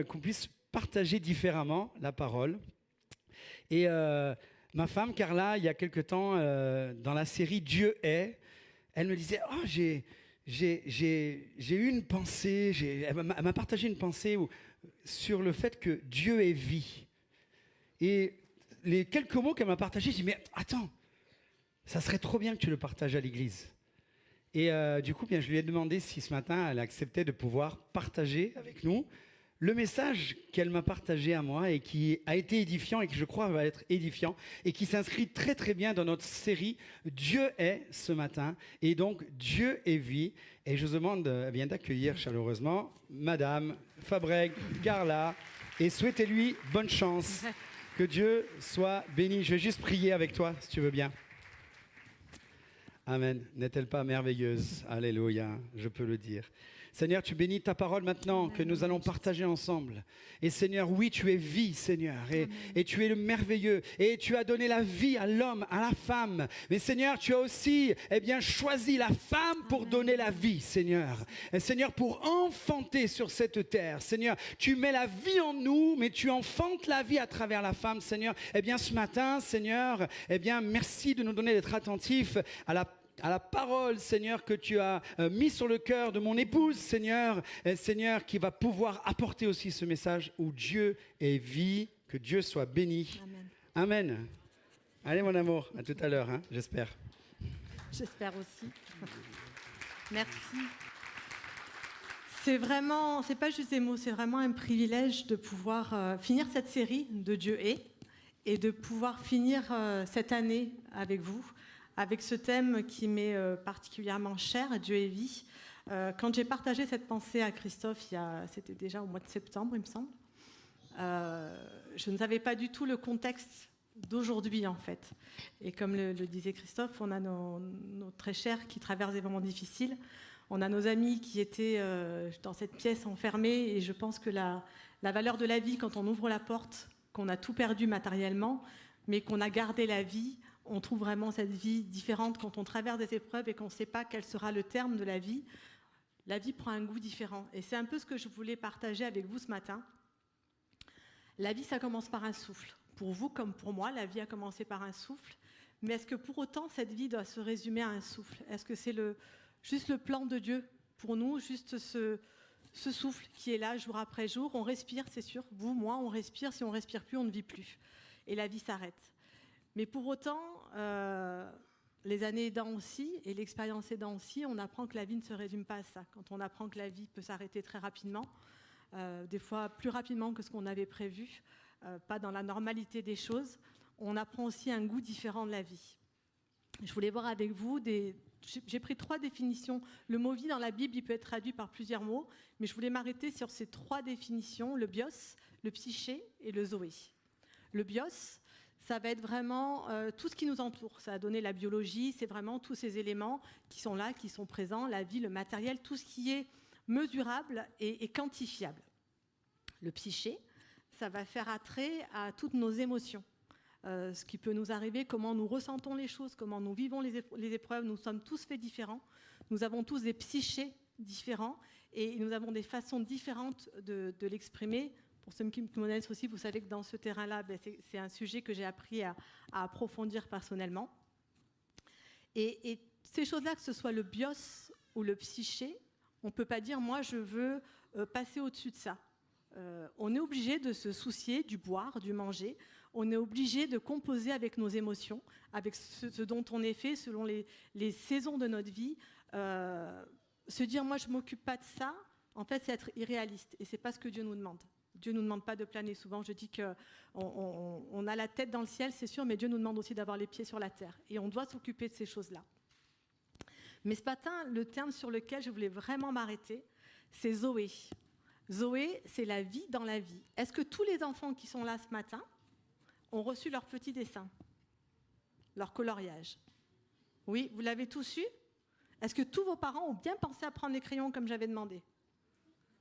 qu'on puisse partager différemment la parole. Et ma femme, Carla, il y a quelque temps, dans la série Dieu est, elle me disait, oh, j'ai eu une pensée, elle m'a partagé une pensée sur le fait que Dieu est vie. Et les quelques mots qu'elle m'a partagés, j'ai dit, mais attends, ça serait trop bien que tu le partages à l'église. Et du coup, bien, je lui ai demandé si ce matin, elle acceptait de pouvoir partager avec nous le message qu'elle m'a partagé à moi et qui a été édifiant et qui, je crois, va être édifiant et qui s'inscrit très très bien dans notre série Dieu est ce matin. Et donc, Dieu est vie. Et je vous demande bien d'accueillir chaleureusement Madame Fabreg, Carla, et souhaitez-lui bonne chance. Que Dieu soit béni. Je vais juste prier avec toi, si tu veux bien. Amen. N'est-elle pas merveilleuse? Alléluia, je peux le dire. Seigneur, tu bénis ta parole maintenant que nous allons partager ensemble. Et Seigneur, oui, tu es vie, Seigneur, et tu es le merveilleux. Et tu as donné la vie à l'homme, à la femme. Mais Seigneur, tu as aussi choisi la femme pour donner la vie, Seigneur. Et Seigneur, pour enfanter sur cette terre. Seigneur, tu mets la vie en nous, mais tu enfantes la vie à travers la femme, Seigneur. Ce matin, Seigneur, merci de nous donner d'être attentifs à la parole, Seigneur, que tu as mis sur le cœur de mon épouse, Seigneur, Seigneur, qui va pouvoir apporter aussi ce message où Dieu est vie, que Dieu soit béni. Amen. Amen. Allez, mon amour, à tout à l'heure, hein, j'espère. J'espère aussi. Merci. C'est pas juste des mots, c'est vraiment un privilège de pouvoir finir cette série de Dieu est et de pouvoir finir cette année avec vous. Avec ce thème qui m'est particulièrement cher, Dieu est vie. Quand j'ai partagé cette pensée à Christophe, c'était déjà au mois de septembre, il me semble, je ne savais pas du tout le contexte d'aujourd'hui, en fait. Et comme le disait Christophe, on a nos très chers qui traversent des moments difficiles. On a nos amis qui étaient dans cette pièce enfermés. Et je pense que la valeur de la vie, quand on ouvre la porte, qu'on a tout perdu matériellement, mais qu'on a gardé la vie, on trouve vraiment cette vie différente quand on traverse des épreuves et qu'on ne sait pas quel sera le terme de la vie. La vie prend un goût différent. Et c'est un peu ce que je voulais partager avec vous ce matin. La vie, ça commence par un souffle. Pour vous comme pour moi, la vie a commencé par un souffle. Mais est-ce que pour autant, cette vie doit se résumer à un souffle? Est-ce que c'est juste le plan de Dieu pour nous, juste ce souffle qui est là jour après jour? On respire, c'est sûr. Vous, moi, on respire. Si on ne respire plus, on ne vit plus. Et la vie s'arrête. Mais pour autant, les années aidant aussi, et l'expérience aidant aussi, on apprend que la vie ne se résume pas à ça. Quand on apprend que la vie peut s'arrêter très rapidement, des fois plus rapidement que ce qu'on avait prévu, pas dans la normalité des choses, on apprend aussi un goût différent de la vie. Je voulais voir avec vous, j'ai pris 3 définitions. Le mot vie dans la Bible, il peut être traduit par plusieurs mots, mais je voulais m'arrêter sur ces 3 définitions, le bios, le psyché et le zoé. Le bios, ça va être vraiment tout ce qui nous entoure. Ça va donner la biologie, c'est vraiment tous ces éléments qui sont là, qui sont présents, la vie, le matériel, tout ce qui est mesurable et quantifiable. Le psyché, ça va faire attrait à toutes nos émotions. Ce qui peut nous arriver, comment nous ressentons les choses, comment nous vivons les épreuves. Nous sommes tous faits différents. Nous avons tous des psychés différents et nous avons des façons différentes de l'exprimer. Pour ceux qui me connaissent aussi, vous savez que dans ce terrain-là, c'est un sujet que j'ai appris à approfondir personnellement. Et ces choses-là, que ce soit le bios ou le psyché, on ne peut pas dire « moi, je veux passer au-dessus de ça ». On est obligé de se soucier du boire, du manger. On est obligé de composer avec nos émotions, avec ce dont on est fait selon les saisons de notre vie. Se dire « moi, je ne m'occupe pas de ça », en fait, c'est être irréaliste. Et ce n'est pas ce que Dieu nous demande. Dieu ne nous demande pas de planer. Souvent, je dis qu'on a la tête dans le ciel, c'est sûr, mais Dieu nous demande aussi d'avoir les pieds sur la terre. Et on doit s'occuper de ces choses-là. Mais ce matin, le terme sur lequel je voulais vraiment m'arrêter, c'est Zoé. Zoé, c'est la vie dans la vie. Est-ce que tous les enfants qui sont là ce matin ont reçu leur petit dessin, leur coloriage? Oui, vous l'avez tous eu? Est-ce que tous vos parents ont bien pensé à prendre les crayons comme j'avais demandé?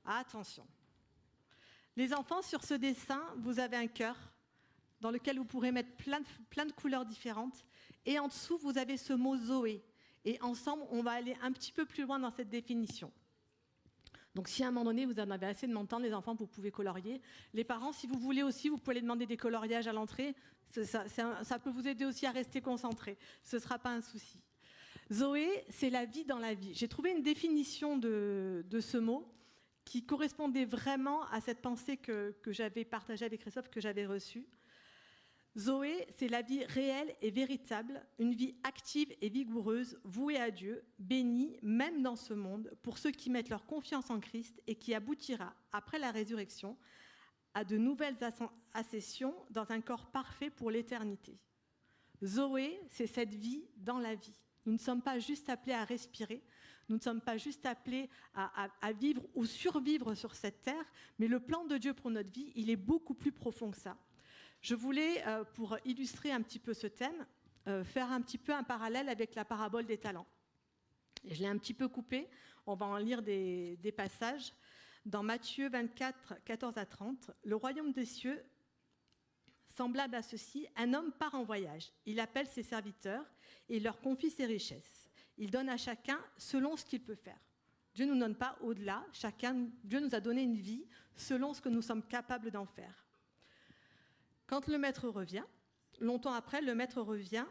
Attention. Les enfants, sur ce dessin, vous avez un cœur dans lequel vous pourrez mettre plein de couleurs différentes. Et en dessous, vous avez ce mot Zoé. Et ensemble, on va aller un petit peu plus loin dans cette définition. Donc si à un moment donné, vous en avez assez de m'entendre, les enfants, vous pouvez colorier. Les parents, si vous voulez aussi, vous pouvez aller demander des coloriages à l'entrée. Ça peut vous aider aussi à rester concentré. Ce ne sera pas un souci. Zoé, c'est la vie dans la vie. J'ai trouvé une définition de ce mot qui correspondait vraiment à cette pensée que j'avais partagée avec Christophe, que j'avais reçue. Zoé, c'est la vie réelle et véritable, une vie active et vigoureuse, vouée à Dieu, bénie, même dans ce monde, pour ceux qui mettent leur confiance en Christ et qui aboutira, après la résurrection, à de nouvelles accessions dans un corps parfait pour l'éternité. Zoé, c'est cette vie dans la vie. Nous ne sommes pas juste appelés à respirer, nous ne sommes pas juste appelés à vivre ou survivre sur cette terre, mais le plan de Dieu pour notre vie, il est beaucoup plus profond que ça. Je voulais, pour illustrer un petit peu ce thème, faire un petit peu un parallèle avec la parabole des talents. Et je l'ai un petit peu coupé, on va en lire des passages. Dans Matthieu 24, 14 à 30, le royaume des cieux, semblable à ceci, un homme part en voyage. Il appelle ses serviteurs et il leur confie ses richesses. Il donne à chacun selon ce qu'il peut faire. Dieu ne nous donne pas au-delà, Dieu nous a donné une vie selon ce que nous sommes capables d'en faire. Quand le maître revient, longtemps après, le maître revient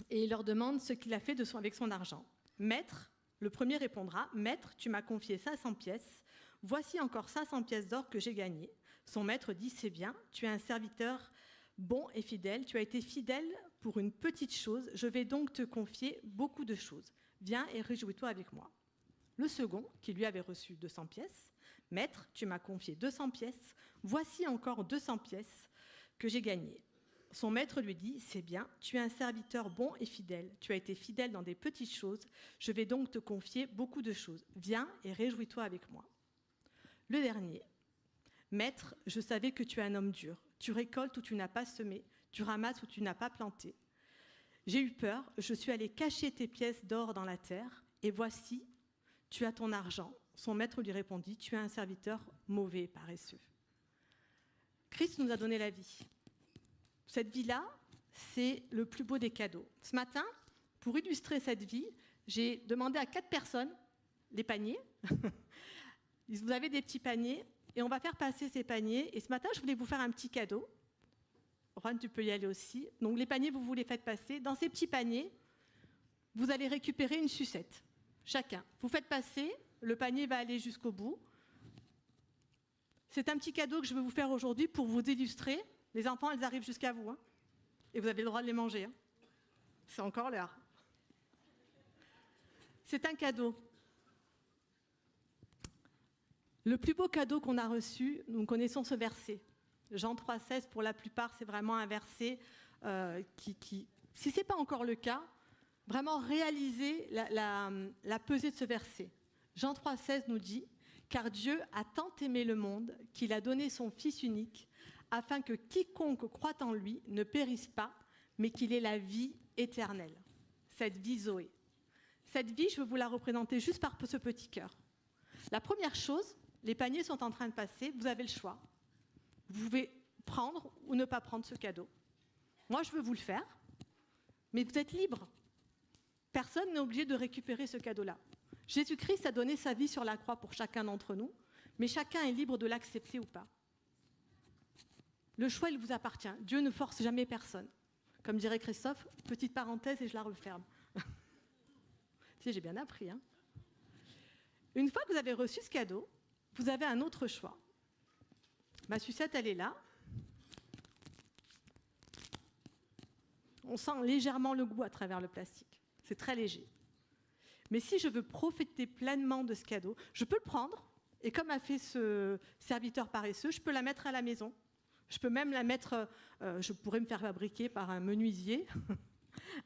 et il leur demande ce qu'il a fait avec son argent. Maître, le premier répondra, « Maître, tu m'as confié 500 pièces, voici encore 500 pièces d'or que j'ai gagnées. » Son maître dit, « C'est bien, tu es un serviteur bon et fidèle, tu as été fidèle pour une petite chose, je vais donc te confier beaucoup de choses. Viens et réjouis-toi avec moi. » Le second, qui lui avait reçu 200 pièces, « Maître, tu m'as confié 200 pièces, voici encore 200 pièces que j'ai gagnées. » Son maître lui dit, « C'est bien, tu es un serviteur bon et fidèle, tu as été fidèle dans des petites choses, je vais donc te confier beaucoup de choses. Viens et réjouis-toi avec moi. » Le dernier, « Maître, je savais que tu es un homme dur, tu récoltes où tu n'as pas semé, tu ramasses où tu n'as pas planté. J'ai eu peur, je suis allé cacher tes pièces d'or dans la terre, et voici, tu as ton argent. » Son maître lui répondit, « Tu es un serviteur mauvais et paresseux. » Christ nous a donné la vie. Cette vie-là, c'est le plus beau des cadeaux. Ce matin, pour illustrer cette vie, j'ai demandé à 4 personnes les paniers. Vous avez des petits paniers, et on va faire passer ces paniers. Et ce matin, je voulais vous faire un petit cadeau. Juan, tu peux y aller aussi. Donc les paniers, vous les faites passer. Dans ces petits paniers, vous allez récupérer une sucette. Chacun. Vous faites passer, le panier va aller jusqu'au bout. C'est un petit cadeau que je vais vous faire aujourd'hui pour vous illustrer. Les enfants, elles arrivent jusqu'à vous. Hein. Et vous avez le droit de les manger. Hein. C'est encore l'heure. C'est un cadeau. Le plus beau cadeau qu'on a reçu, nous connaissons ce verset. Jean 3,16, pour la plupart, c'est vraiment un verset qui, si ce n'est pas encore le cas, vraiment réaliser la pesée de ce verset. Jean 3,16 nous dit « Car Dieu a tant aimé le monde qu'il a donné son Fils unique, afin que quiconque croit en lui ne périsse pas, mais qu'il ait la vie éternelle. » Cette vie Zoé. Cette vie, je veux vous la représenter juste par ce petit cœur. La première chose, les paniers sont en train de passer, vous avez le choix. Vous pouvez prendre ou ne pas prendre ce cadeau. Moi, je veux vous le faire, mais vous êtes libre. Personne n'est obligé de récupérer ce cadeau-là. Jésus-Christ a donné sa vie sur la croix pour chacun d'entre nous, mais chacun est libre de l'accepter ou pas. Le choix, il vous appartient. Dieu ne force jamais personne. Comme dirait Christophe, petite parenthèse et je la referme. Si, j'ai bien appris. Hein. Une fois que vous avez reçu ce cadeau, vous avez un autre choix. Ma sucette, elle est là. On sent légèrement le goût à travers le plastique. C'est très léger. Mais si je veux profiter pleinement de ce cadeau, je peux le prendre, et comme a fait ce serviteur paresseux, je peux la mettre à la maison. Je peux même la mettre, je pourrais me faire fabriquer par un menuisier,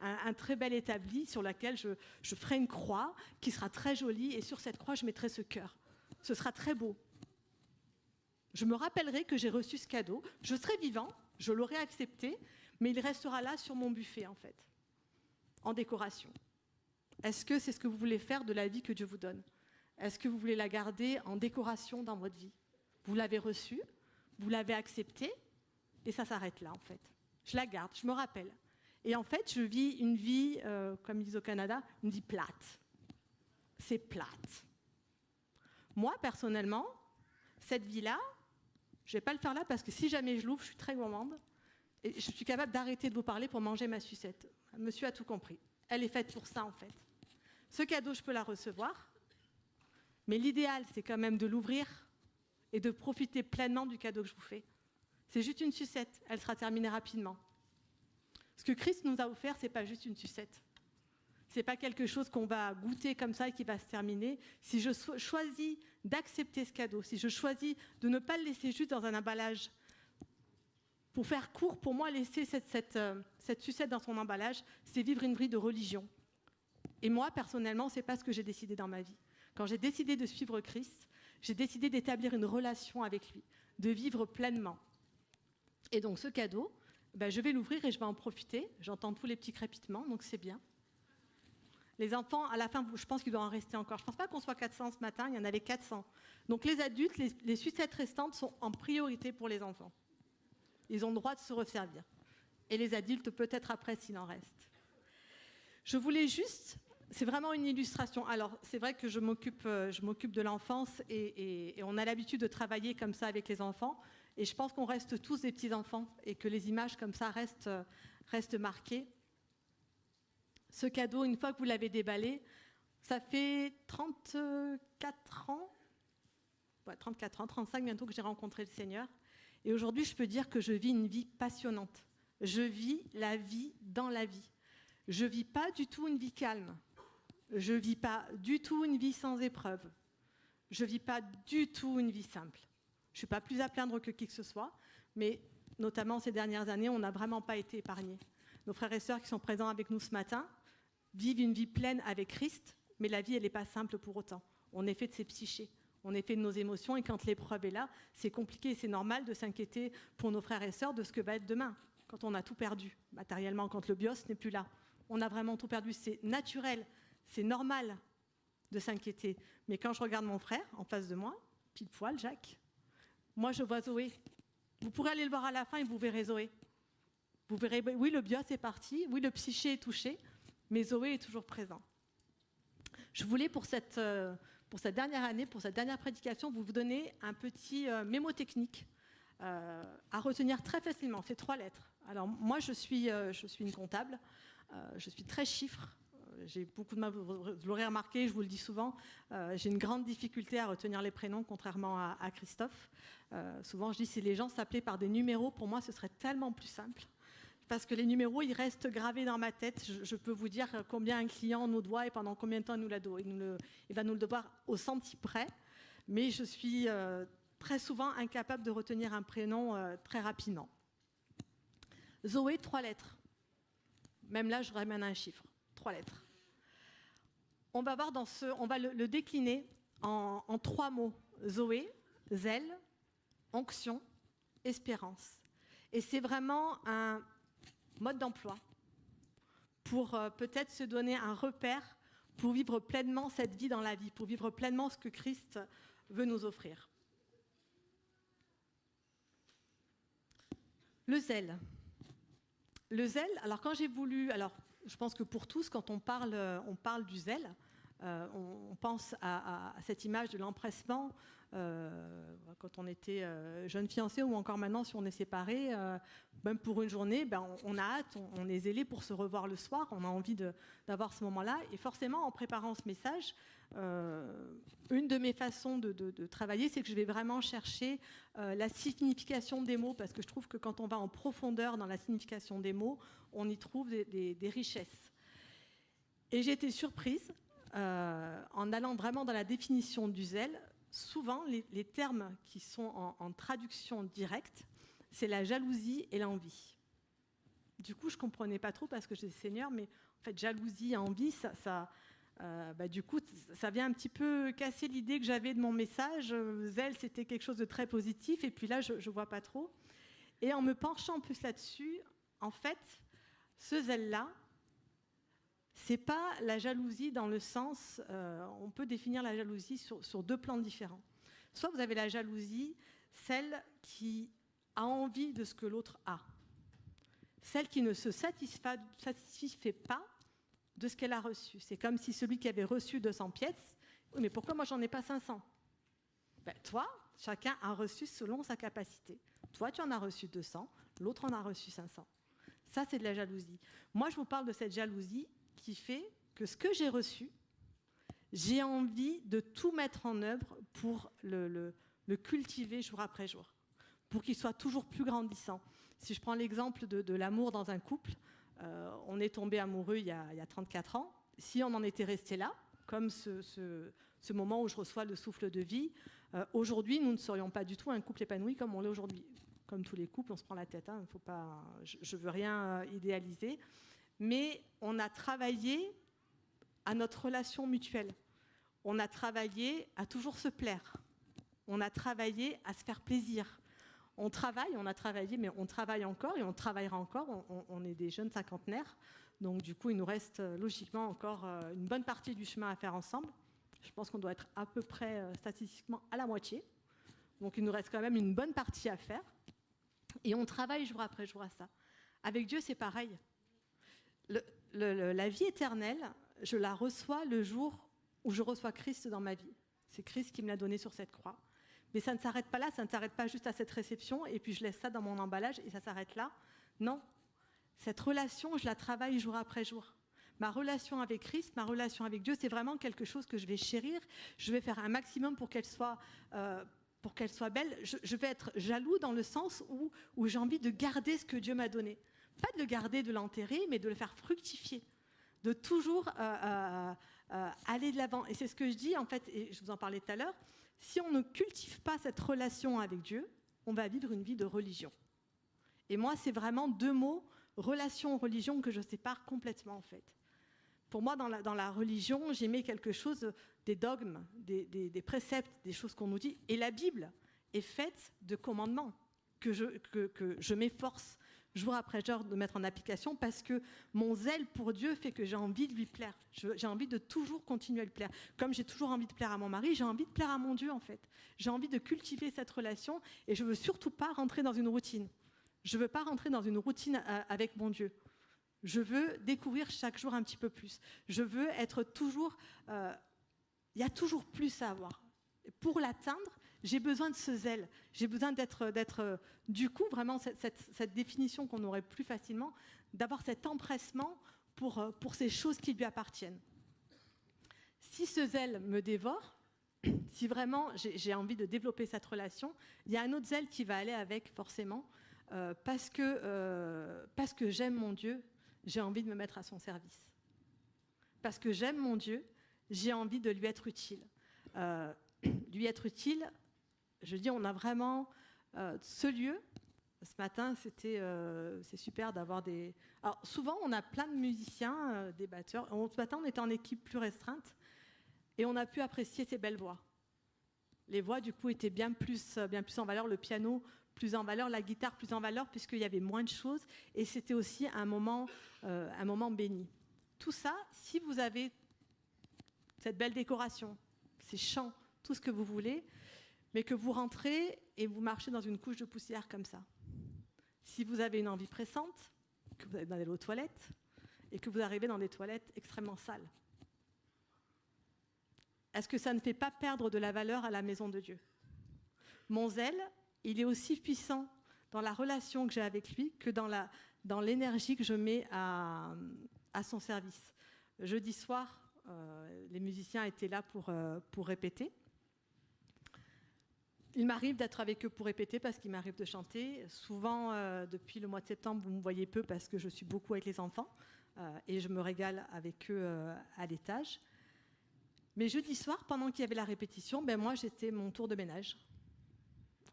un très bel établi sur lequel je ferai une croix qui sera très jolie, et sur cette croix, je mettrai ce cœur. Ce sera très beau. Je me rappellerai que j'ai reçu ce cadeau, je serai vivant, je l'aurai accepté, mais il restera là sur mon buffet, en fait, en décoration. Est-ce que c'est ce que vous voulez faire de la vie que Dieu vous donne? Est-ce que vous voulez la garder en décoration dans votre vie? Vous l'avez reçue, vous l'avez acceptée, et ça s'arrête là, en fait. Je la garde, je me rappelle. Et en fait, je vis une vie, comme ils disent au Canada, une vie plate. C'est plate. Moi, personnellement, cette vie-là, je ne vais pas le faire là parce que si jamais je l'ouvre, je suis très gourmande et je suis capable d'arrêter de vous parler pour manger ma sucette. Monsieur a tout compris. Elle est faite pour ça, en fait. Ce cadeau, je peux la recevoir, mais l'idéal, c'est quand même de l'ouvrir et de profiter pleinement du cadeau que je vous fais. C'est juste une sucette, elle sera terminée rapidement. Ce que Christ nous a offert, ce n'est pas juste une sucette. Ce n'est pas quelque chose qu'on va goûter comme ça et qui va se terminer. Si je choisis d'accepter ce cadeau, si je choisis de ne pas le laisser juste dans un emballage, pour faire court, pour moi, laisser cette sucette dans son emballage, c'est vivre une vie de religion. Et moi, personnellement, ce n'est pas ce que j'ai décidé dans ma vie. Quand j'ai décidé de suivre Christ, j'ai décidé d'établir une relation avec lui, de vivre pleinement. Et donc ce cadeau, je vais l'ouvrir et je vais en profiter. J'entends tous les petits crépitements, donc c'est bien. Les enfants, à la fin, je pense qu'il doit en rester encore. Je ne pense pas qu'on soit 400 ce matin, il y en avait 400. Donc les adultes, les sucettes restantes sont en priorité pour les enfants. Ils ont le droit de se resservir. Et les adultes, peut-être après, s'il en reste. Je voulais juste, c'est vraiment une illustration. Alors, c'est vrai que je m'occupe de l'enfance et on a l'habitude de travailler comme ça avec les enfants. Et je pense qu'on reste tous des petits-enfants et que les images comme ça restent marquées. Ce cadeau, une fois que vous l'avez déballé, ça fait 34 ans, 35 bientôt que j'ai rencontré le Seigneur. Et aujourd'hui, je peux dire que je vis une vie passionnante. Je vis la vie dans la vie. Je ne vis pas du tout une vie calme. Je ne vis pas du tout une vie sans épreuve. Je ne vis pas du tout une vie simple. Je ne suis pas plus à plaindre que qui que ce soit, mais notamment ces dernières années, on n'a vraiment pas été épargnés. Nos frères et sœurs qui sont présents avec nous ce matin vivent une vie pleine avec Christ, mais la vie, elle n'est pas simple pour autant. On est fait de ses psychés, on est fait de nos émotions, et quand l'épreuve est là, c'est compliqué et c'est normal de s'inquiéter pour nos frères et sœurs de ce que va être demain, quand on a tout perdu, matériellement, quand le BIOS n'est plus là. On a vraiment tout perdu, c'est naturel, c'est normal de s'inquiéter. Mais quand je regarde mon frère en face de moi, pile poil, Jacques, moi je vois Zoé. Vous pourrez aller le voir à la fin et vous verrez Zoé. Vous verrez, oui, le BIOS est parti, oui, le psyché est touché, mais Zoé est toujours présent. Je voulais, pour cette dernière année, pour cette dernière prédication, vous donner un petit mémo technique à retenir très facilement. C'est 3 lettres. Alors, moi, je suis une comptable, je suis très chiffre. J'ai beaucoup de mal, vous l'aurez remarqué, je vous le dis souvent, j'ai une grande difficulté à retenir les prénoms, contrairement à Christophe. Souvent, je dis, si les gens s'appelaient par des numéros, pour moi, ce serait tellement plus simple. Parce que les numéros, ils restent gravés dans ma tête. Je peux vous dire combien un client nous doit et pendant combien de temps il va nous le devoir au centime près. Mais je suis très souvent incapable de retenir un prénom très rapidement. Zoé, 3 lettres. Même là, je ramène un chiffre. 3 lettres. On va voir on va le décliner en 3 mots. Zoé, zèle, onction, espérance. Et c'est vraiment un mode d'emploi pour peut-être se donner un repère pour vivre pleinement cette vie dans la vie, pour vivre pleinement ce que Christ veut nous offrir. Le zèle. Le zèle, alors quand j'ai voulu, je pense que pour tous, quand on parle du zèle, on pense à cette image de l'empressement quand on était jeune fiancé ou encore maintenant si on est séparé, même pour une journée, on a hâte, on est zélé pour se revoir le soir, on a envie d'avoir ce moment-là. Et forcément, en préparant ce message, une de mes façons de travailler, c'est que je vais vraiment chercher la signification des mots, parce que je trouve que quand on va en profondeur dans la signification des mots, on y trouve des richesses. Et j'ai été surprise, en allant vraiment dans la définition du zèle, souvent les termes qui sont en traduction directe, c'est la jalousie et l'envie. Du coup, je ne comprenais pas trop parce que je disais, Seigneur, mais en fait, jalousie et envie, du coup, ça vient un petit peu casser l'idée que j'avais de mon message. Zèle, c'était quelque chose de très positif, et puis là, je ne vois pas trop. Et en me penchant plus là-dessus, en fait, ce zèle-là, c'est pas la jalousie dans le sens, on peut définir la jalousie sur 2 plans différents. Soit vous avez la jalousie, celle qui a envie de ce que l'autre a. Celle qui ne se satisfait pas de ce qu'elle a reçu. C'est comme si celui qui avait reçu 200 pièces, oui, mais pourquoi moi j'en ai pas 500 ? Toi, chacun a reçu selon sa capacité. Toi, tu en as reçu 200, l'autre en a reçu 500. Ça, c'est de la jalousie. Moi, je vous parle de cette jalousie qui fait que ce que j'ai reçu, j'ai envie de tout mettre en œuvre pour le cultiver jour après jour, pour qu'il soit toujours plus grandissant. Si je prends l'exemple de l'amour dans un couple, on est tombé amoureux il y a 34 ans. Si on en était resté là, comme ce moment où je reçois le souffle de vie, aujourd'hui, nous ne serions pas du tout un couple épanoui comme on l'est aujourd'hui. Comme tous les couples, on se prend la tête. Faut pas, je ne veux rien idéaliser. Mais on a travaillé à notre relation mutuelle. On a travaillé à toujours se plaire. On a travaillé à se faire plaisir. On a travaillé, mais on travaille encore et on travaillera encore. On est des jeunes cinquantenaires. Donc, du coup, il nous reste logiquement encore une bonne partie du chemin à faire ensemble. Je pense qu'on doit être à peu près statistiquement à la moitié. Donc, il nous reste quand même une bonne partie à faire. Et on travaille jour après jour à ça. Avec Dieu, c'est pareil. La vie éternelle, je la reçois le jour où je reçois Christ dans ma vie. C'est Christ qui me l'a donné sur cette croix. Mais ça ne s'arrête pas là, ça ne s'arrête pas juste à cette réception, et puis je laisse ça dans mon emballage, et ça s'arrête là. Non. Cette relation, je la travaille jour après jour. Ma relation avec Christ, ma relation avec Dieu, c'est vraiment quelque chose que je vais chérir. Je vais faire un maximum pour qu'elle soit belle. Je vais être jaloux dans le sens où j'ai envie de garder ce que Dieu m'a donné. Pas de le garder, de l'enterrer, mais de le faire fructifier. De toujours aller de l'avant. Et c'est ce que je dis, en fait, et je vous en parlais tout à l'heure, si on ne cultive pas cette relation avec Dieu, on va vivre une vie de religion. Et moi, c'est vraiment deux mots, relation, religion, que je sépare complètement, en fait. Pour moi, dans la religion, j'aimais quelque chose, des dogmes, des préceptes, des choses qu'on nous dit. Et la Bible est faite de commandements que je m'efforce jour après jour de mettre en application parce que mon zèle pour Dieu fait que j'ai envie de lui plaire. J'ai envie de toujours continuer à lui plaire. Comme j'ai toujours envie de plaire à mon mari, j'ai envie de plaire à mon Dieu, en fait. J'ai envie de cultiver cette relation et je ne veux surtout pas rentrer dans une routine. Je ne veux pas rentrer dans une routine avec mon Dieu. Je veux découvrir chaque jour un petit peu plus. Je veux être toujours... Il y a toujours plus à avoir. Pour l'atteindre, j'ai besoin de ce zèle. J'ai besoin d'être du coup, vraiment, cette définition qu'on aurait plus facilement, d'avoir cet empressement pour ces choses qui lui appartiennent. Si ce zèle me dévore, si vraiment j'ai envie de développer cette relation, il y a un autre zèle qui va aller avec, forcément, parce que j'aime mon Dieu, j'ai envie de me mettre à son service. Parce que j'aime mon Dieu, j'ai envie de lui être utile. Lui être utile, je dis, on a vraiment ce lieu. Ce matin, c'est super d'avoir des... Alors, souvent, on a plein de musiciens, des batteurs. Ce matin, on était en équipe plus restreinte et on a pu apprécier ces belles voix. Les voix, du coup, étaient bien plus en valeur. Le piano, plus en valeur. La guitare, plus en valeur, puisqu'il y avait moins de choses. Et c'était aussi un moment béni. Tout ça, si vous avez cette belle décoration, ces chants, tout ce que vous voulez, mais que vous rentrez et vous marchez dans une couche de poussière comme ça. Si vous avez une envie pressante, que vous allez aller aux toilettes, et que vous arrivez dans des toilettes extrêmement sales, est-ce que ça ne fait pas perdre de la valeur à la maison de Dieu? Mon zèle, il est aussi puissant dans la relation que j'ai avec lui que dans l'énergie que je mets à son service. Jeudi soir, les musiciens étaient là pour répéter. Il m'arrive d'être avec eux pour répéter parce qu'il m'arrive de chanter. Souvent, depuis le mois de septembre, vous me voyez peu parce que je suis beaucoup avec les enfants et je me régale avec eux à l'étage. Mais jeudi soir, pendant qu'il y avait la répétition, moi, j'étais mon tour de ménage.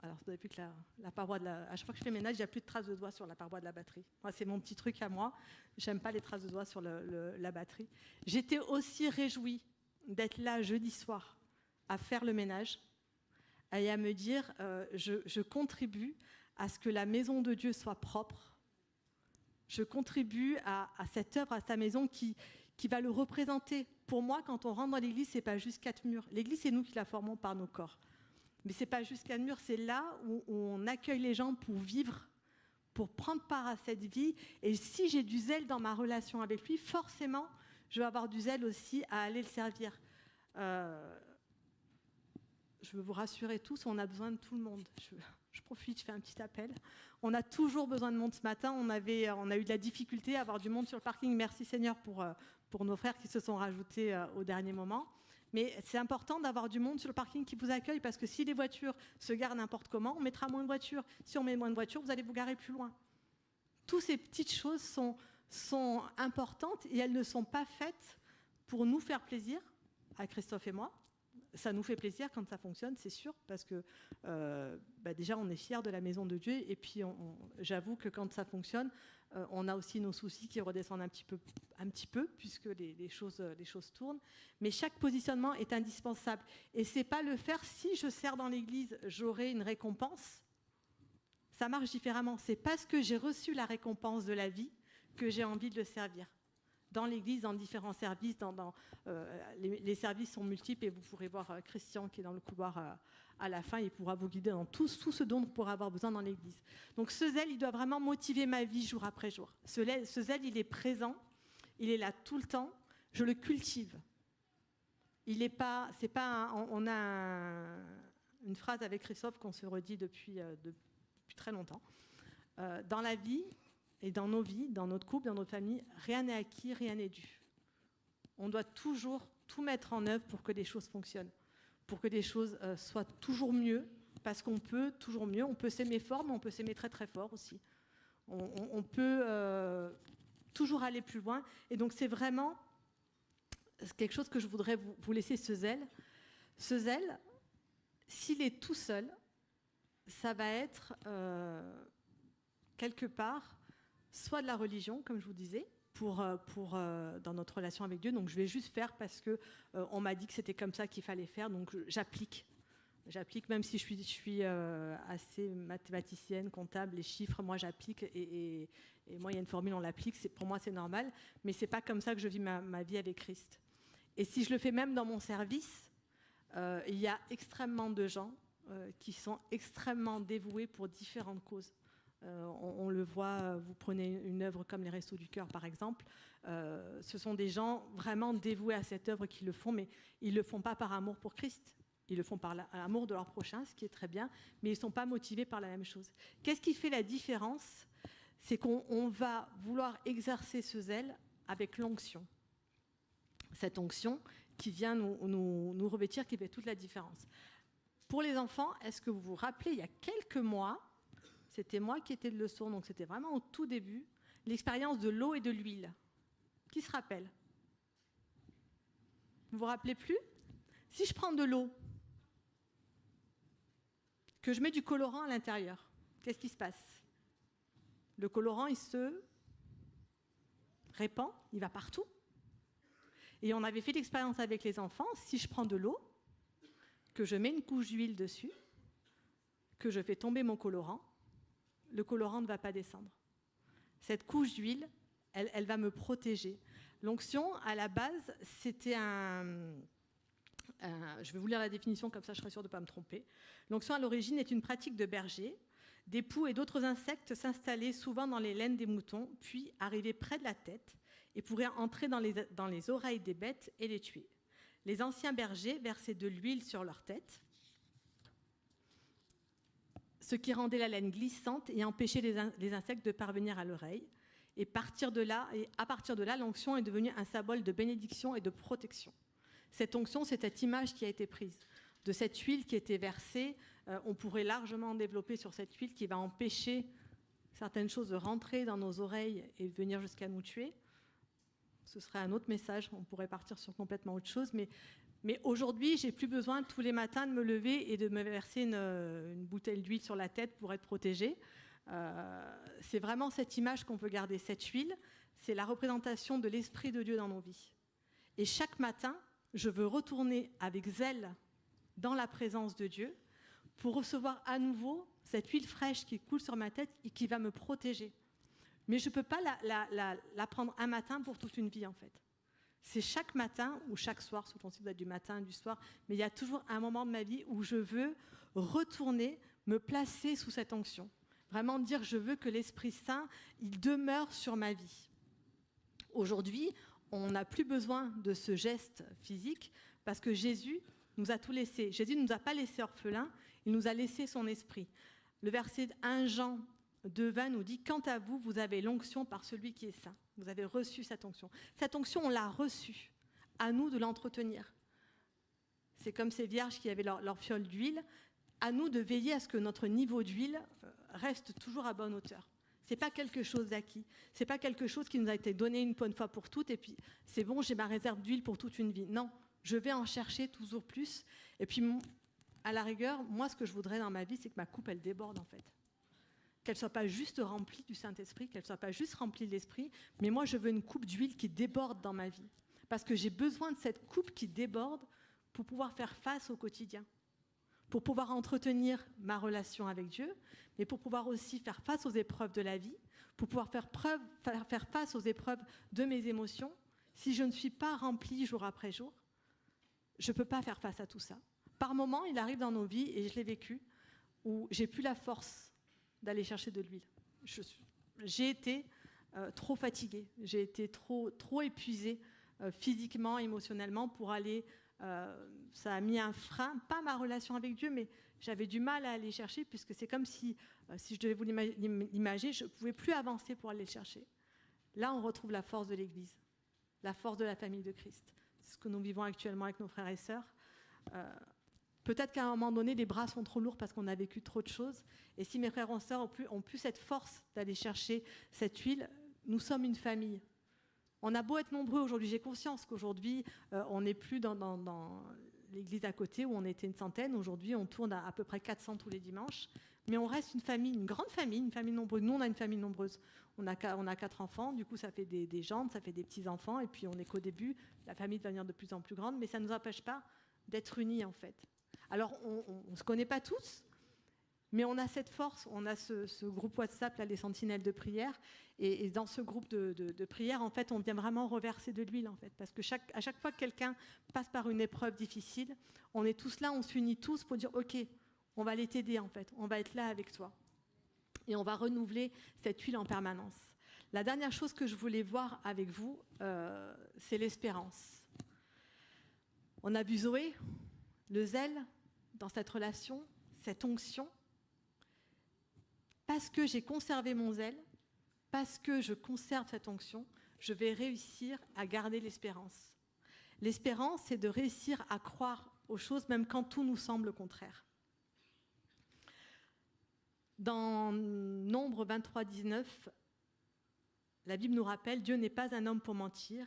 Alors, vous avez vu que la paroi à chaque fois que je fais ménage, il n'y a plus de traces de doigts sur la paroi de la batterie. Moi, c'est mon petit truc à moi. J'aime pas les traces de doigts sur la batterie. J'étais aussi réjouie d'être là jeudi soir à faire le ménage et à me dire je contribue à ce que la maison de Dieu soit propre. Je contribue à cette œuvre, à sa maison qui va le représenter. Pour moi, quand on rentre dans l'église, c'est pas juste 4 murs. L'église, c'est nous qui la formons par nos corps. Mais c'est pas juste 4 murs, c'est là où on accueille les gens pour vivre, pour prendre part à cette vie. Et si j'ai du zèle dans ma relation avec lui, forcément, je vais avoir du zèle aussi à aller le servir. je veux vous rassurer tous, on a besoin de tout le monde. Je profite, je fais un petit appel. On a toujours besoin de monde ce matin. On a eu de la difficulté à avoir du monde sur le parking. Merci Seigneur pour nos frères qui se sont rajoutés au dernier moment. Mais c'est important d'avoir du monde sur le parking qui vous accueille, parce que si les voitures se garent n'importe comment, on mettra moins de voitures. Si on met moins de voitures, vous allez vous garer plus loin. Toutes ces petites choses sont importantes et elles ne sont pas faites pour nous faire plaisir, à Christophe et moi. Ça nous fait plaisir quand ça fonctionne, c'est sûr, parce que déjà on est fiers de la maison de Dieu, et puis j'avoue que quand ça fonctionne, on a aussi nos soucis qui redescendent un petit peu puisque les choses tournent. Mais chaque positionnement est indispensable, et c'est pas le faire si je sers dans l'église, j'aurai une récompense. Ça marche différemment. C'est parce que j'ai reçu la récompense de la vie que j'ai envie de le servir. Dans l'église, dans différents services, les services sont multiples, et vous pourrez voir Christian qui est dans le couloir à la fin, il pourra vous guider dans tout ce dont on pourra avoir besoin dans l'église. Donc ce zèle, il doit vraiment motiver ma vie jour après jour. Ce zèle, il est présent, il est là tout le temps, je le cultive. On a une phrase avec Christophe qu'on se redit depuis très longtemps. Dans la vie, et dans nos vies, dans notre couple, dans notre famille, rien n'est acquis, rien n'est dû. On doit toujours tout mettre en œuvre pour que les choses fonctionnent, pour que les choses soient toujours mieux, parce qu'on peut toujours mieux. On peut s'aimer fort, mais on peut s'aimer très très fort aussi. On peut toujours aller plus loin. Et donc c'est vraiment quelque chose que je voudrais vous laisser, ce zèle. Ce zèle, s'il est tout seul, ça va être quelque part soit de la religion, comme je vous disais, dans notre relation avec Dieu. Donc je vais juste faire parce que on m'a dit que c'était comme ça qu'il fallait faire, donc j'applique. J'applique, même si je suis assez mathématicienne, comptable, les chiffres, moi j'applique, et moi il y a une formule, on l'applique, pour moi c'est normal, mais c'est pas comme ça que je vis ma vie avec Christ. Et si je le fais même dans mon service, il y a extrêmement de gens qui sont extrêmement dévoués pour différentes causes. On le voit, vous prenez une œuvre comme les Restos du Cœur par exemple, ce sont des gens vraiment dévoués à cette œuvre qui le font, mais ils ne le font pas par amour pour Christ, ils le font par l'amour de leur prochain, ce qui est très bien, mais ils ne sont pas motivés par la même chose. Qu'est-ce qui fait la différence? C'est qu'on va vouloir exercer ce zèle avec l'onction. Cette onction qui vient nous revêtir, qui fait toute la différence. Pour les enfants, est-ce que vous vous rappelez, il y a quelques mois, c'était moi qui étais de leçon, donc c'était vraiment au tout début, l'expérience de l'eau et de l'huile. Qui se rappelle? Vous vous rappelez plus? Si je prends de l'eau, que je mets du colorant à l'intérieur, qu'est-ce qui se passe? Le colorant, il se répand, il va partout. Et on avait fait l'expérience avec les enfants, si je prends de l'eau, que je mets une couche d'huile dessus, que je fais tomber mon colorant, le colorant ne va pas descendre. Cette couche d'huile, elle va me protéger. L'onction, à la base, c'était je vais vous lire la définition, comme ça je serai sûre de ne pas me tromper. L'onction, à l'origine, est une pratique de berger. Des poux et d'autres insectes s'installaient souvent dans les laines des moutons, puis arrivaient près de la tête et pourraient entrer dans les oreilles des bêtes et les tuer. Les anciens bergers versaient de l'huile sur leur tête, ce qui rendait la laine glissante et empêchait les insectes de parvenir à l'oreille. Et à partir de là, l'onction est devenue un symbole de bénédiction et de protection. Cette onction, c'est cette image qui a été prise. De cette huile qui était versée, on pourrait largement développer sur cette huile qui va empêcher certaines choses de rentrer dans nos oreilles et de venir jusqu'à nous tuer. Ce serait un autre message, on pourrait partir sur complètement autre chose, mais aujourd'hui, j'ai plus besoin tous les matins de me lever et de me verser une bouteille d'huile sur la tête pour être protégée. C'est vraiment cette image qu'on veut garder. Cette huile, c'est la représentation de l'Esprit de Dieu dans nos vies. Et chaque matin, je veux retourner avec zèle dans la présence de Dieu pour recevoir à nouveau cette huile fraîche qui coule sur ma tête et qui va me protéger. Mais je ne peux pas la prendre un matin pour toute une vie, en fait. C'est chaque matin ou chaque soir, selon si vous êtes du matin, du soir, mais il y a toujours un moment de ma vie où je veux retourner, me placer sous cette onction. Vraiment dire, je veux que l'Esprit Saint, il demeure sur ma vie. Aujourd'hui, on n'a plus besoin de ce geste physique parce que Jésus nous a tout laissé. Jésus ne nous a pas laissés orphelins, il nous a laissé son esprit. Le verset 1 Jean 2,20 nous dit « Quant à vous, vous avez l'onction par celui qui est saint. » Vous avez reçu cette onction. Cette onction, on l'a reçue. À nous de l'entretenir. C'est comme ces vierges qui avaient leur fiole d'huile. À nous de veiller à ce que notre niveau d'huile reste toujours à bonne hauteur. Ce n'est pas quelque chose d'acquis. Ce n'est pas quelque chose qui nous a été donné une bonne fois pour toutes et puis c'est bon, j'ai ma réserve d'huile pour toute une vie. Non, je vais en chercher toujours plus. Et puis, à la rigueur, moi, ce que je voudrais dans ma vie, c'est que ma coupe, elle déborde en fait. Qu'elle ne soit pas juste remplie du Saint-Esprit, qu'elle ne soit pas juste remplie de l'Esprit, mais moi, je veux une coupe d'huile qui déborde dans ma vie. Parce que j'ai besoin de cette coupe qui déborde pour pouvoir faire face au quotidien, pour pouvoir entretenir ma relation avec Dieu, mais pour pouvoir aussi faire face aux épreuves de la vie, pour pouvoir faire face aux épreuves de mes émotions. Si je ne suis pas remplie jour après jour, je ne peux pas faire face à tout ça. Par moments, il arrive dans nos vies, et je l'ai vécu, où j'ai plus la force d'aller chercher de l'huile. J'ai été trop fatiguée, j'ai été trop épuisée physiquement, émotionnellement pour aller... ça a mis un frein, pas ma relation avec Dieu, mais j'avais du mal à aller chercher, puisque c'est comme si je devais vous l'imaginer, je ne pouvais plus avancer pour aller le chercher. Là, on retrouve la force de l'Église, la force de la famille de Christ. C'est ce que nous vivons actuellement avec nos frères et sœurs. Peut-être qu'à un moment donné, les bras sont trop lourds parce qu'on a vécu trop de choses. Et si mes frères et sœurs ont plus cette force d'aller chercher cette huile, nous sommes une famille. On a beau être nombreux aujourd'hui, j'ai conscience qu'aujourd'hui, on n'est plus dans l'église à côté où on était une centaine. Aujourd'hui, on tourne à peu près 400 tous les dimanches. Mais on reste une famille, une grande famille, une famille nombreuse. Nous, on a une famille nombreuse. On a 4 enfants, du coup, ça fait des gendres, ça fait des petits-enfants. Et puis, on n'est qu'au début. La famille va devenir de plus en plus grande, mais ça ne nous empêche pas d'être unis, en fait. Alors, on ne se connaît pas tous, mais on a cette force, on a ce groupe WhatsApp, là, les sentinelles de prière, et dans ce groupe de prière, en fait, on vient vraiment reverser de l'huile, en fait, parce que à chaque fois que quelqu'un passe par une épreuve difficile, on est tous là, on s'unit tous pour dire, ok, on va aller t'aider, en fait, on va être là avec toi, et on va renouveler cette huile en permanence. La dernière chose que je voulais voir avec vous, c'est l'espérance. On a vu Zoé, le zèle dans cette relation, cette onction. Parce que j'ai conservé mon zèle, parce que je conserve cette onction, je vais réussir à garder l'espérance. L'espérance, c'est de réussir à croire aux choses, même quand tout nous semble contraire. Dans Nombre 23, 19, la Bible nous rappelle « Dieu n'est pas un homme pour mentir,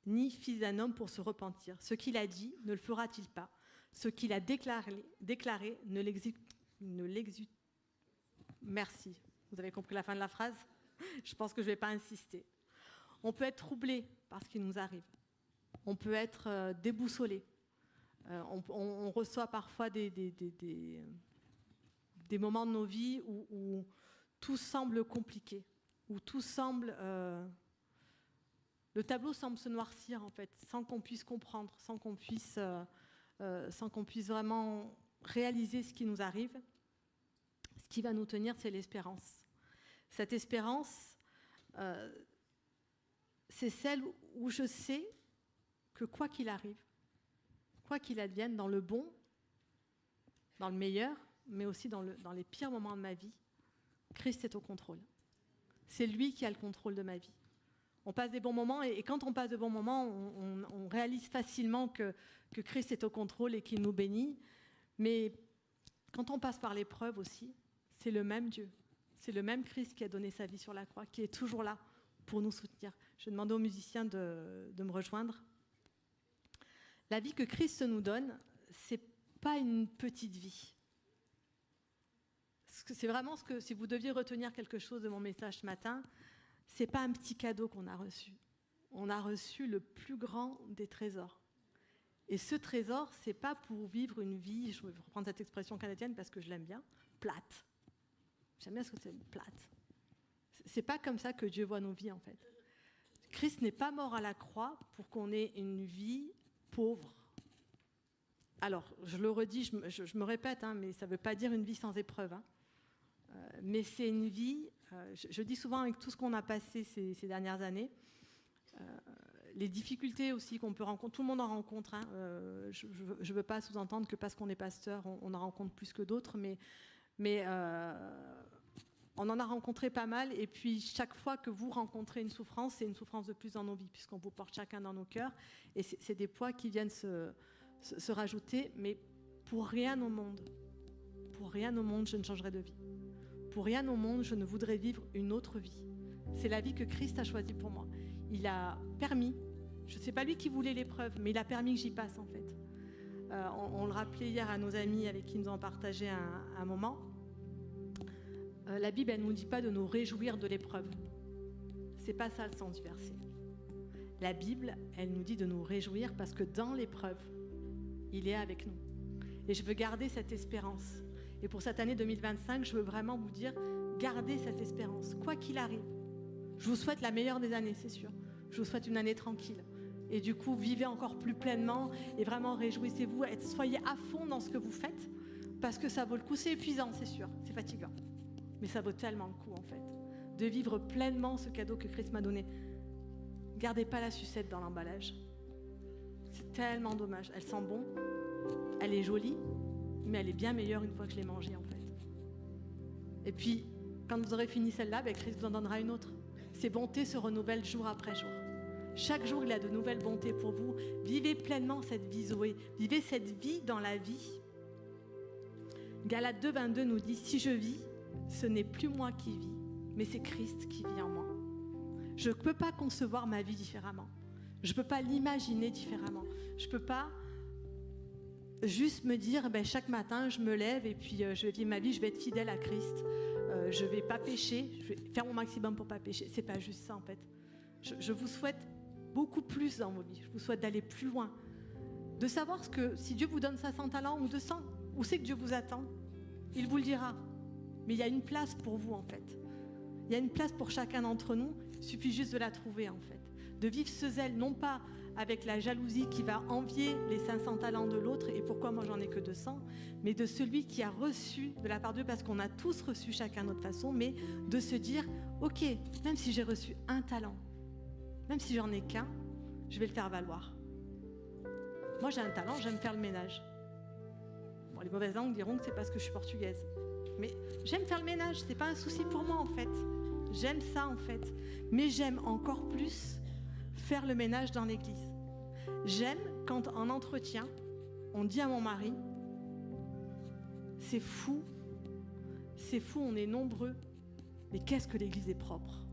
ni fils d'un homme pour se repentir. Ce qu'il a dit, ne le fera-t-il pas? Ce qu'il a déclaré ne l'exécute. Merci. Vous avez compris la fin de la phrase? Je pense que je ne vais pas insister. On peut être troublé par ce qui nous arrive. On peut être déboussolé. On reçoit parfois des moments de nos vies où tout semble compliqué, où tout semble... le tableau semble se noircir, en fait, sans qu'on puisse comprendre, sans qu'on puisse vraiment réaliser ce qui nous arrive. Ce qui va nous tenir, c'est l'espérance. Cette espérance, c'est celle où je sais que quoi qu'il arrive, quoi qu'il advienne, dans le bon, dans le meilleur, mais aussi dans les pires moments de ma vie, Christ est au contrôle. C'est lui qui a le contrôle de ma vie. On passe des bons moments, et quand on passe de bons moments, on réalise facilement que Christ est au contrôle et qu'il nous bénit. Mais quand on passe par l'épreuve aussi, c'est le même Dieu, c'est le même Christ qui a donné sa vie sur la croix, qui est toujours là pour nous soutenir. Je demande aux musiciens de me rejoindre. La vie que Christ nous donne, c'est pas une petite vie. C'est vraiment ce que, si vous deviez retenir quelque chose de mon message ce matin, c'est pas un petit cadeau qu'on a reçu. On a reçu le plus grand des trésors. Et ce trésor, c'est pas pour vivre une vie, je vais reprendre cette expression canadienne parce que je l'aime bien, plate. J'aime bien ce que c'est, plate. C'est pas comme ça que Dieu voit nos vies, en fait. Christ n'est pas mort à la croix pour qu'on ait une vie pauvre. Alors, je le redis, je me répète, hein, mais ça ne veut pas dire une vie sans épreuve. Hein. Mais c'est une vie, je dis souvent avec tout ce qu'on a passé ces dernières années, les difficultés aussi qu'on peut rencontrer, tout le monde en rencontre. Hein. Je ne veux pas sous-entendre que parce qu'on est pasteur, on en rencontre plus que d'autres, mais on en a rencontré pas mal. Et puis chaque fois que vous rencontrez une souffrance, c'est une souffrance de plus dans nos vies, puisqu'on vous porte chacun dans nos cœurs. Et c'est des poids qui viennent se rajouter, mais pour rien au monde, je ne changerai de vie. Pour rien au monde, je ne voudrais vivre une autre vie. C'est la vie que Christ a choisie pour moi. Il a permis, je ne sais pas lui qui voulait l'épreuve, mais il a permis que j'y passe en fait. On le rappelait hier à nos amis avec qui nous avons partagé un moment. La Bible, elle ne nous dit pas de nous réjouir de l'épreuve. C'est pas ça le sens du verset. La Bible, elle nous dit de nous réjouir parce que dans l'épreuve, il est avec nous. Et je veux garder cette espérance. Et pour cette année 2025, je veux vraiment vous dire, gardez cette espérance, quoi qu'il arrive. Je vous souhaite la meilleure des années, c'est sûr. Je vous souhaite une année tranquille. Et du coup, vivez encore plus pleinement et vraiment réjouissez-vous. Soyez à fond dans ce que vous faites parce que ça vaut le coup. C'est épuisant, c'est sûr. C'est fatigant. Mais ça vaut tellement le coup, en fait, de vivre pleinement ce cadeau que Christ m'a donné. Gardez pas la sucette dans l'emballage. C'est tellement dommage. Elle sent bon, elle est jolie, mais elle est bien meilleure une fois que je l'ai mangée, en fait. Et puis, quand vous aurez fini celle-là, Christ vous en donnera une autre. Ces bontés se renouvellent jour après jour. Chaque jour, il a de nouvelles bontés pour vous. Vivez pleinement cette vie Zoé. Vivez cette vie dans la vie. Galates 2, 22 nous dit « Si je vis, ce n'est plus moi qui vis, mais c'est Christ qui vit en moi. » Je ne peux pas concevoir ma vie différemment. Je ne peux pas l'imaginer différemment. Je ne peux pas juste me dire chaque matin, je me lève et puis je vais vivre ma vie, je vais être fidèle à Christ. Je ne vais pas pécher, je vais faire mon maximum pour ne pas pécher. Ce n'est pas juste ça en fait. Je vous souhaite beaucoup plus dans vos vies. Je vous souhaite d'aller plus loin. De savoir ce que, si Dieu vous donne 500 talents ou 200, où c'est que Dieu vous attend? Il vous le dira. Mais il y a une place pour vous en fait. Il y a une place pour chacun d'entre nous. Il suffit juste de la trouver en fait. De vivre ce zèle, non pas avec la jalousie qui va envier les 500 talents de l'autre et pourquoi moi j'en ai que 200, mais de celui qui a reçu de la part de Dieu, parce qu'on a tous reçu chacun notre façon, mais de se dire, ok, même si j'ai reçu un talent, même si j'en ai qu'un, je vais le faire valoir. Moi j'ai un talent, j'aime faire le ménage. Bon, les mauvaises langues diront que c'est parce que je suis portugaise. Mais j'aime faire le ménage, c'est pas un souci pour moi en fait. J'aime ça en fait. Mais j'aime encore plus faire le ménage dans l'église. J'aime quand en entretien, on dit à mon mari, c'est fou, on est nombreux, mais qu'est-ce que l'église est propre.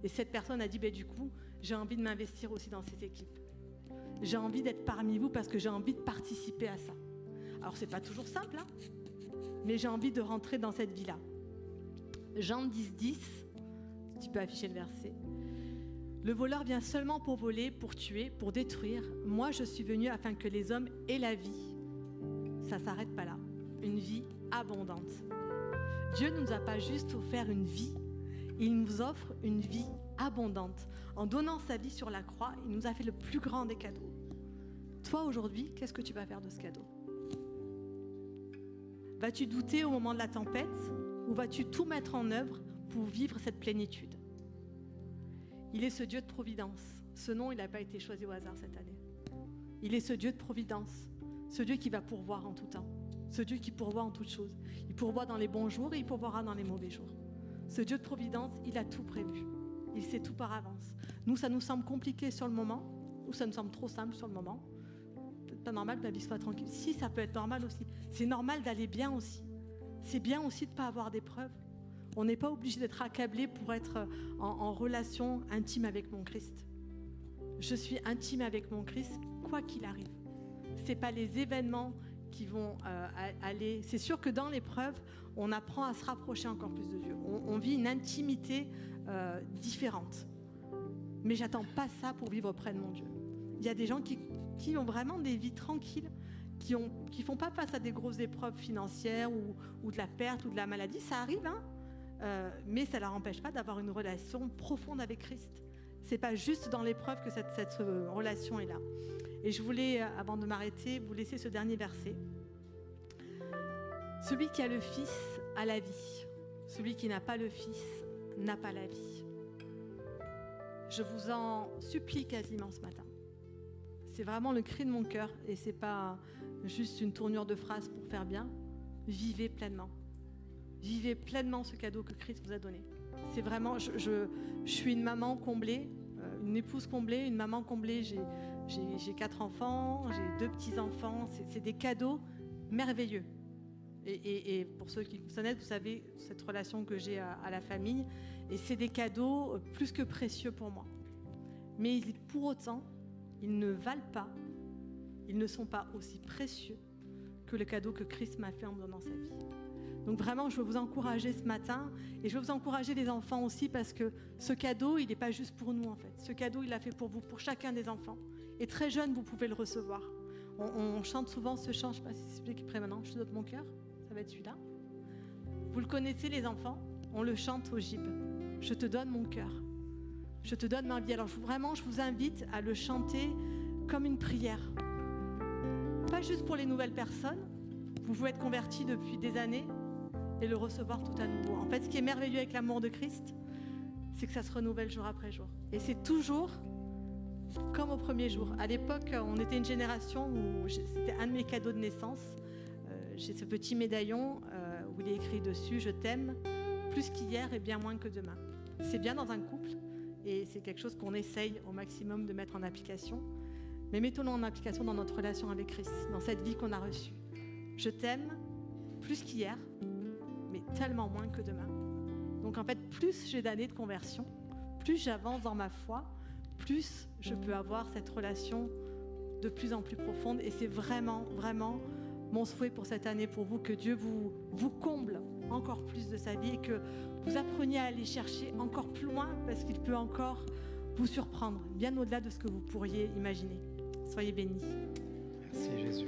Et cette personne a dit, du coup, j'ai envie de m'investir aussi dans ces équipes. J'ai envie d'être parmi vous parce que j'ai envie de participer à ça. Alors c'est pas toujours simple, hein, mais j'ai envie de rentrer dans cette vie-là. Jean 10, tu peux afficher le verset. Le voleur vient seulement pour voler, pour tuer, pour détruire. Moi, je suis venu afin que les hommes aient la vie. Ça ne s'arrête pas là. Une vie abondante. Dieu ne nous a pas juste offert une vie, il nous offre une vie abondante. En donnant sa vie sur la croix, il nous a fait le plus grand des cadeaux. Toi, aujourd'hui, qu'est-ce que tu vas faire de ce cadeau? Vas-tu douter au moment de la tempête ou vas-tu tout mettre en œuvre pour vivre cette plénitude? Il est ce Dieu de providence. Ce nom, il n'a pas été choisi au hasard cette année. Il est ce Dieu de providence, ce Dieu qui va pourvoir en tout temps, ce Dieu qui pourvoit en toutes choses. Il pourvoit dans les bons jours et il pourvoira dans les mauvais jours. Ce Dieu de providence, il a tout prévu. Il sait tout par avance. Nous, ça nous semble compliqué sur le moment, ou ça nous semble trop simple sur le moment. C'est pas normal que la vie soit tranquille. Si, ça peut être normal aussi. C'est normal d'aller bien aussi. C'est bien aussi de ne pas avoir d'épreuves. On n'est pas obligé d'être accablé pour être en relation intime avec mon Christ. Je suis intime avec mon Christ, quoi qu'il arrive. Ce n'est pas les événements qui vont aller... C'est sûr que dans l'épreuve, on apprend à se rapprocher encore plus de Dieu. On vit une intimité différente. Mais j'attends pas ça pour vivre près de mon Dieu. Il y a des gens qui ont vraiment des vies tranquilles, qui font pas face à des grosses épreuves financières ou de la perte ou de la maladie. Ça arrive, hein, mais ça ne leur empêche pas d'avoir une relation profonde avec Christ. C'est pas juste dans l'épreuve que cette relation est là. Et je voulais, avant de m'arrêter, vous laisser ce dernier verset. Celui qui a le Fils a la vie. Celui qui n'a pas le Fils n'a pas la vie. je vous en supplie quasiment ce matin. C'est vraiment le cri de mon cœur et c'est pas juste une tournure de phrase pour faire bien. Vivez pleinement. Vivez pleinement ce cadeau que Christ vous a donné. C'est vraiment, je suis une maman comblée, une épouse comblée, une maman comblée. J'ai 4 enfants, j'ai 2 petits-enfants. C'est des cadeaux merveilleux. Et pour ceux qui me connaissent, vous savez cette relation que j'ai à la famille. Et c'est des cadeaux plus que précieux pour moi. Mais pour autant, ils ne valent pas, ils ne sont pas aussi précieux que le cadeau que Christ m'a fait en me donnant sa vie. Donc vraiment, je veux vous encourager ce matin et je veux vous encourager les enfants aussi parce que ce cadeau, il n'est pas juste pour nous en fait. Ce cadeau, il l'a fait pour vous, pour chacun des enfants. Et très jeune, vous pouvez le recevoir. On chante souvent ce chant, je ne sais pas si c'est celui qui est prêt maintenant, je te donne mon cœur, ça va être celui-là. Vous le connaissez les enfants, on le chante au gibes. Je te donne mon cœur, je te donne ma vie. Alors vraiment, je vous invite à le chanter comme une prière. Pas juste pour les nouvelles personnes, vous pouvez être convertis depuis des années et le recevoir tout à nouveau. En fait, ce qui est merveilleux avec l'amour de Christ, c'est que ça se renouvelle jour après jour. Et c'est toujours comme au premier jour. À l'époque, on était une génération où c'était un de mes cadeaux de naissance. J'ai ce petit médaillon où il est écrit dessus « Je t'aime plus qu'hier et bien moins que demain ». C'est bien dans un couple et c'est quelque chose qu'on essaye au maximum de mettre en application. Mais mettons-le en application dans notre relation avec Christ, dans cette vie qu'on a reçue. Je t'aime plus qu'hier, mais tellement moins que demain. Donc en fait, plus j'ai d'années de conversion, plus j'avance dans ma foi, plus je peux avoir cette relation de plus en plus profonde. Et c'est vraiment, vraiment mon souhait pour cette année, pour vous, que Dieu vous comble encore plus de sa vie et que vous appreniez à aller chercher encore plus loin parce qu'il peut encore vous surprendre, bien au-delà de ce que vous pourriez imaginer. Soyez bénis. Merci Jésus.